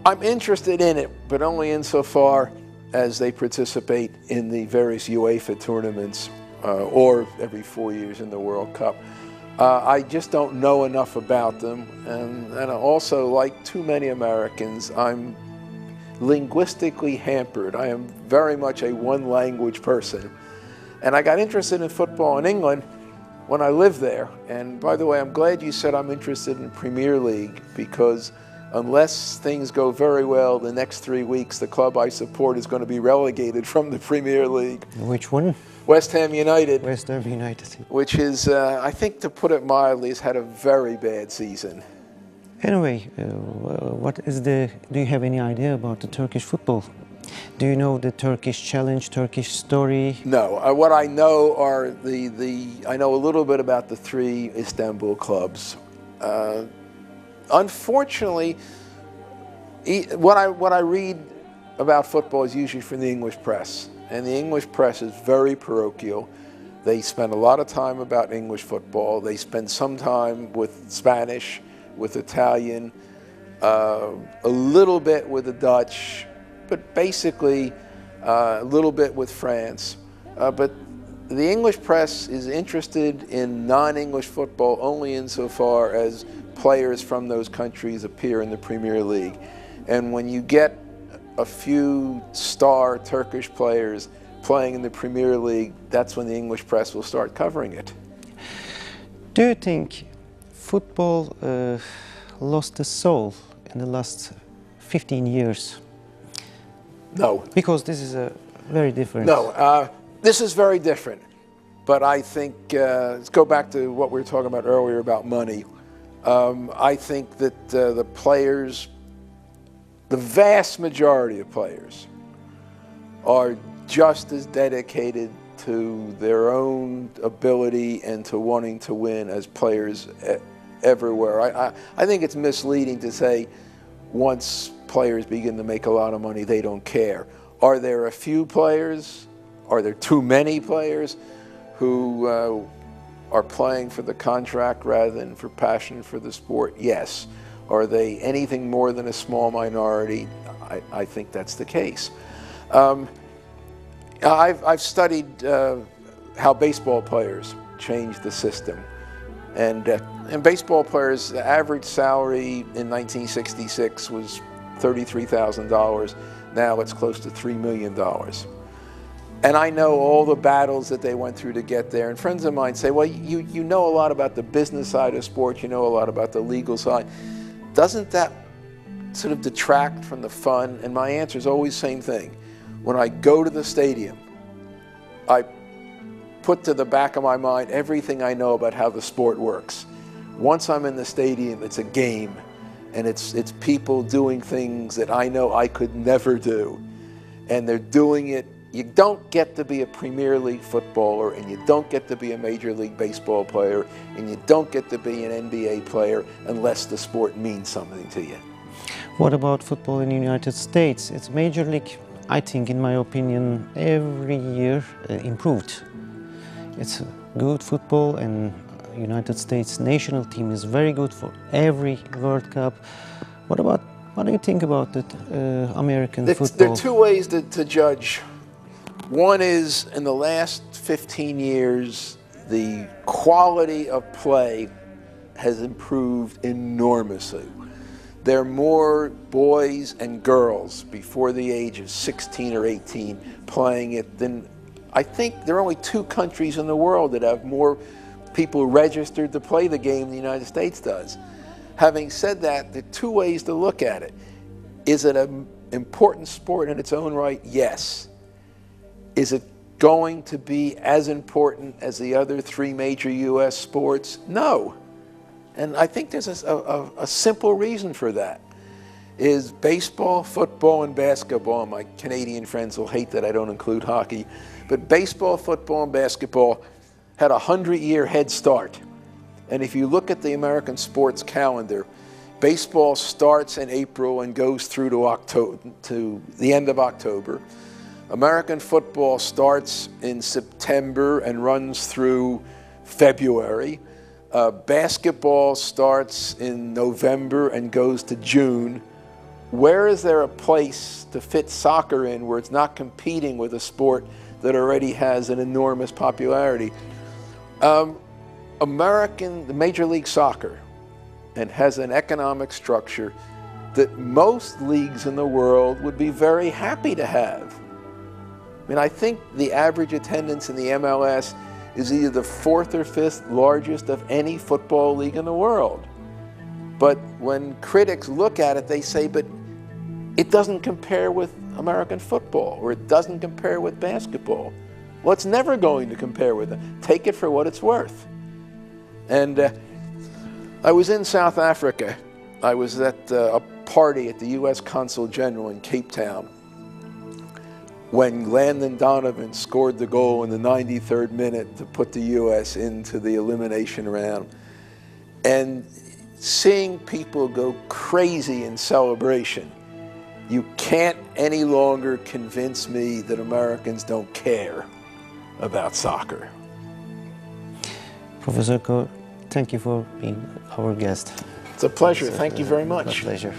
I'm interested in it, but only insofar as they participate in the various UEFA tournaments or every 4 years in the World Cup. I just don't know enough about them, and also, like too many Americans, I'm linguistically hampered. I am very much a one-language person. And I got interested in football in England when I lived there. And by the way, I'm glad you said I'm interested in Premier League, because unless things go very well the next 3 weeks, the club I support is going to be relegated from the Premier League. Which one? West Ham United. West Ham United. Which is, I think, to put it mildly, has had a very bad season. Anyway, do you have any idea about the Turkish football? Do you know the Turkish challenge, Turkish story? No. What I know are I know a little bit about the 3 Istanbul clubs. Unfortunately, what I read about football is usually from the English press. And the English press is very parochial. They spend a lot of time about English football. They spend some time with Spanish, with Italian, a little bit with the Dutch, but basically a little bit with France. But the English press is interested in non-English football only insofar as players from those countries appear in the Premier League. And when you get a few star Turkish players playing in the Premier League, that's when the English press will start covering it. Do you think football lost the soul in the last 15 years? No. Because this is a very different... No, this is very different. But I think, let's go back to what we were talking about earlier about money. I think that the players, the vast majority of players, are just as dedicated to their own ability and to wanting to win as players everywhere. I think it's misleading to say once players begin to make a lot of money, they don't care. Are there a few players? Are there too many players who are playing for the contract rather than for passion for the sport? Yes. Are they anything more than a small minority? I think that's the case. I've studied how baseball players changed the system. And baseball players, the average salary in 1966 was $33,000. Now it's close to $3 million. And I know all the battles that they went through to get there. And friends of mine say, well, you know a lot about the business side of sports, you know a lot about the legal side. Doesn't that sort of detract from the fun? And my answer is always the same thing. When I go to the stadium, I put to the back of my mind everything I know about how the sport works. Once I'm in the stadium, it's a game. And it's people doing things that I know I could never do. And they're doing it. You don't get to be a Premier League footballer, and you don't get to be a Major League Baseball player, and you don't get to be an NBA player unless the sport means something to you. What about football in the United States? It's Major League, I think, in my opinion, every year improved. It's good football, and United States national team is very good for every World Cup. What do you think about the American football? There are two ways to judge. One is, in the last 15 years, the quality of play has improved enormously. There are more boys and girls before the age of 16 or 18 playing it than, I think there are only 2 countries in the world that have more people registered to play the game than the United States does. Having said that, there are 2 ways to look at it. Is it an important sport in its own right? Yes. Is it going to be as important as the other 3 major U.S. sports? No. And I think there's a simple reason for that. Is baseball, football, and basketball, my Canadian friends will hate that I don't include hockey, but baseball, football, and basketball had a 100-year head start. And if you look at the American sports calendar, baseball starts in April and goes through to the end of October. American football starts in September and runs through February. Basketball starts in November and goes to June. where is there a place to fit soccer in where it's not competing with a sport that already has an enormous popularity? The Major League Soccer, and has an economic structure that most leagues in the world would be very happy to have. I mean, I think the average attendance in the MLS is either the 4th or 5th largest of any football league in the world. But when critics look at it, they say, but it doesn't compare with American football, or it doesn't compare with basketball. Well, it's never going to compare with it. Take it for what it's worth. And I was in South Africa. I was at a party at the U.S. Consul General in Cape Town when Landon Donovan scored the goal in the 93rd minute to put the U.S. into the elimination round. And seeing people go crazy in celebration, you can't any longer convince me that Americans don't care about soccer. Professor Korr, thank you for being our guest. It's a pleasure. Thank you very much. A pleasure.